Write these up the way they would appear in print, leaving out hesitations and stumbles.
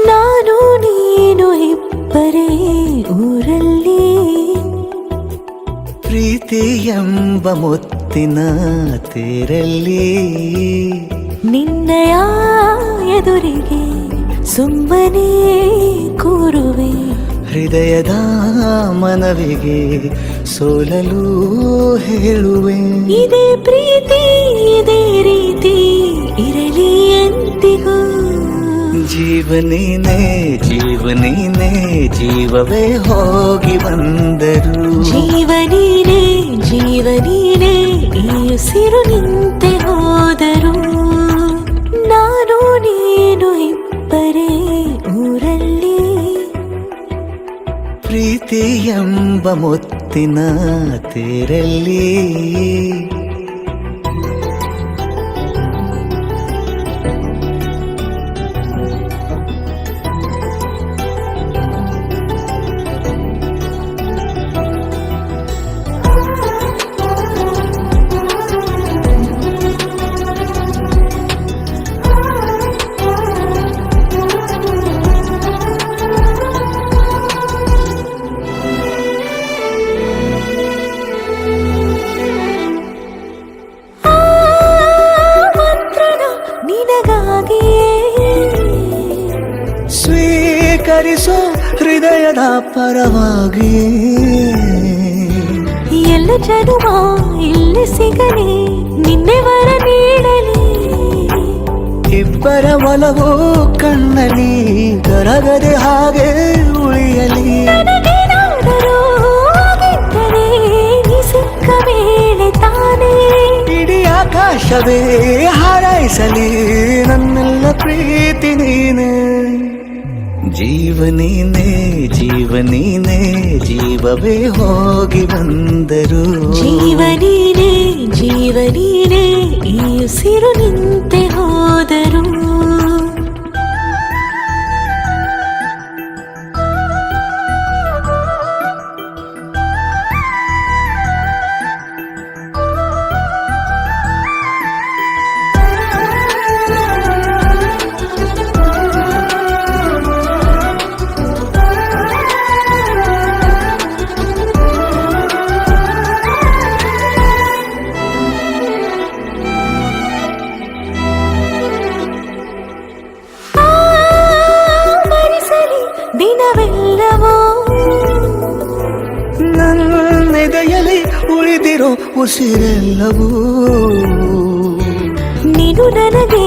ನಾನು ನೀನು ಇಬ್ಬರೇ ಊರಲ್ಲಿ, ಪ್ರೀತಿ ಎಂಬ ಮುತ್ತಿನ ತೇರಲ್ಲಿ, ನಿನ್ನಯ ಎದುರಿಗೆ ಸುಮ್ಮನೆ ಕೂರುವೆ, ಹೃದಯದ ಮನವಿಗೆ ಸೋಲಲು ಹೇಳುವೆ. ಇದೇ ಪ್ರೀತಿ ಇದೇ ರೀತಿ ಇರಲಿ ಎಂದಿಗೂ. ಜೀವನೇನೆ ಜೀವನೇನೆ ಜೀವವೇ ಹೋಗಿ ಬಂದರು, ಜೀವನೀನೇ ಜೀವನೀನೇ ಈ ಉಸಿರು ನಿಂತೆ ಹೋದರು. ನಾನು ನೀನು ಇಬ್ಬರೇ ಊರಲ್ಲಿ, ಪ್ರೀತಿ ಎಂಬ ಮುತ್ತಿನ ತೇರಲ್ಲಿ. ಸ್ವೀಕರಿಸೋ ಹೃದಯದ ಪರವಾಗಿ, ಎಲ್ಲ ಜನುಮ ಇಲ್ಲಿ ಸಿಗಲಿ ನಿನ್ನೆ ವರ ನೀಡಲಿ. ಇಬ್ಬರ ಒಲವು ಕಣ್ಣಲ್ಲಿ ಕರಗದೆ ಹಾಗೆ ಉಳಿಯಲಿ. ನನಗೇನಾದರೂ ಆಗಿದ್ದರೆ ನೀ ಸಿಕ್ಕ ವೇಳೆ ತಾನೇ ಇಡೀ ಆಕಾಶವೇ ಹಾರೈಸಲಿ ನನ್ನೆಲ್ಲ ಪ್ರೀತಿ ನೀನೆ. ಜೀವನೀನೇ ಜೀವನೀನೇ ಜೀವವೇ ಹೋಗಿ ಬಂದರು, ಜೀವನೀನೇ ಜೀವನೀನೇ ಈ ಉಸಿರು ನಿಂತೆ ಹೋದರು. ದಿನವೆಲ್ಲವೋ ನನ್ನೆದೆಯಲ್ಲಿ ಉಳಿದಿರೋ ಉಸಿರೆಲ್ಲವೂ, ನೀನು ನನಗೆ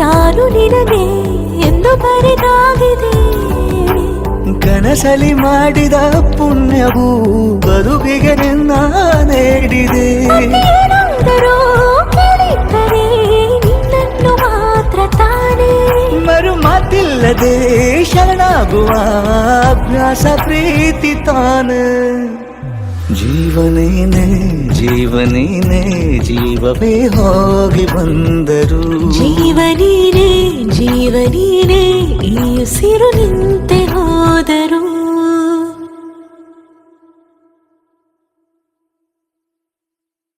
ನಾನು ನಿನಗೆ ಎಂದು ಬರೆದಾಗಿದೆ. ಕನಸಲಿ ಮಾಡಿದ ಪುಣ್ಯವು ಬದುಕಿಗೆ ನಿನ್ನ ನೀಡಿದೆ. ಏನಾದರೂ ಕೇಳಿದ್ದರೆ ನಿನ್ನನ್ನು ಮಾತ್ರ ತಾನೇ, ಮರು ಮಾತಿಲ್ಲದೆ ಶರಣಾಗುವ ಅಭ್ಯಾಸ ಪ್ರೀತಿ ತಾನೆ. ಜೀವನೇನೆ ಜೀವನೇನೆ ಜೀವವೇ ಹೋಗಿ ಬಂದರು, ಜೀವನೀನೇ ಜೀವನೀನೇ ಈ ಉಸಿರು ನಿಂತ